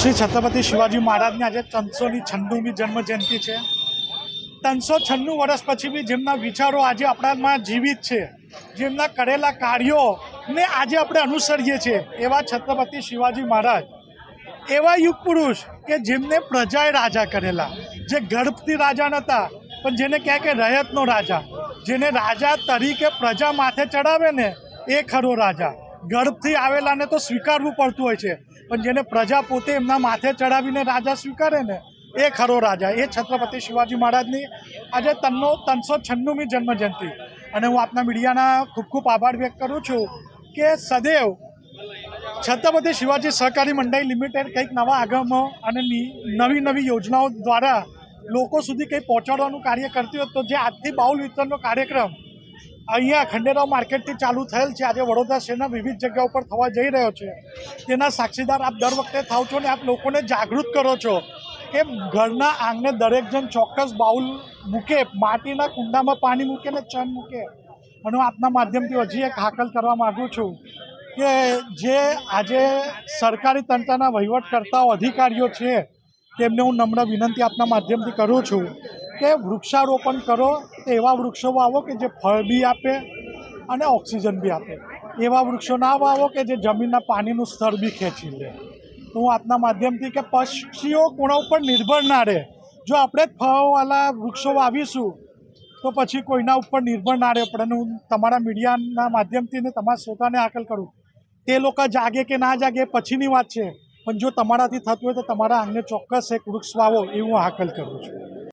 શ્રી છત્રપતિ શિવાજી મહારાજની આજે 396મી જન્મજયંતિ છે। 396 વર્ષ પછી બી જેમના વિચારો આજે આપણામાં જીવિત છે, જેમના કરેલા કાર્યોને આજે આપણે અનુસરીએ છીએ, એવા છત્રપતિ શિવાજી મહારાજ એવા યુગ પુરુષ કે જેમને પ્રજાએ રાજા કરેલા, જે ગર્ભથી રાજા નહોતા પણ જેને કહે કે રયતનો રાજા, જેને રાજા તરીકે પ્રજા માથે ચડાવે ને એ ખરો રાજા। ગર્ભથી આવેલાને તો સ્વીકારવું પડતું હોય છે, પણ જેને પ્રજા પોતે એમના માથે ચડાવીને રાજા સ્વીકારે ને એ ખરો રાજા। એ છત્રપતિ શિવાજી મહારાજની આજે 396મી જન્મજયંતિ, અને હું આપના મીડિયાના ખૂબ ખૂબ આભાર વ્યક્ત કરું છું કે સદૈવ છત્રપતિ શિવાજી સહકારી મંડળી લિમિટેડ કંઈક નવા આગમો અને નવી યોજનાઓ દ્વારા લોકો સુધી કંઈ પહોંચાડવાનું કાર્ય કરતી હોય, તો જે આજથી બાઉલ વિતરણનો કાર્યક્રમ અહીંયા ખંડેરાવ માર્કેટથી ચાલુ થયેલ છે, આજે વડોદરા શહેરના વિવિધ જગ્યાઓ પર થવા જઈ રહ્યો છે, તેના સાક્ષીદાર આપ દર વખતે થાવ છો ને આપ લોકોને જાગૃત કરો છો કે ઘરના આંગણે દરેક જણ ચોક્કસ બાઉલ મૂકે, માટીના કુંડામાં પાણી મૂકે ને ચણ મૂકે। અને હું આપના માધ્યમથી હજી એક હાકલ કરવા માગું છું કે જે આજે સરકારી તંત્રના વહીવટકર્તાઓ અધિકારીઓ છે તેમને હું નમ્ર વિનંતી આપના માધ્યમથી કરું છું કે વૃક્ષારોપણ કરો, એવા વૃક્ષો વાવો કે જે ફળ બી આપે અને ઓક્સિજન બી આપે। એવા વૃક્ષો ના વાવો કે જે જમીનના પાણીનું સ્તર બી ખેંચી લે। તો હું આપના માધ્યમથી કે પક્ષીઓ કોણા ઉપર નિર્ભર ના રહે, જો આપણે જ ફળવાળા વૃક્ષો વાવીશું તો પછી કોઈના ઉપર નિર્ભર ના રહે પડે। હું તમારા મીડિયાના માધ્યમથી ને તમારા શ્રોતાને હાકલ કરું, તે લોકો જાગે કે ના જાગે પછીની વાત છે, પણ જો તમારાથી થતું હોય તો તમારા આંગણે ચોક્કસ એક વૃક્ષ વાવો, એવું હું હાકલ કરું છું।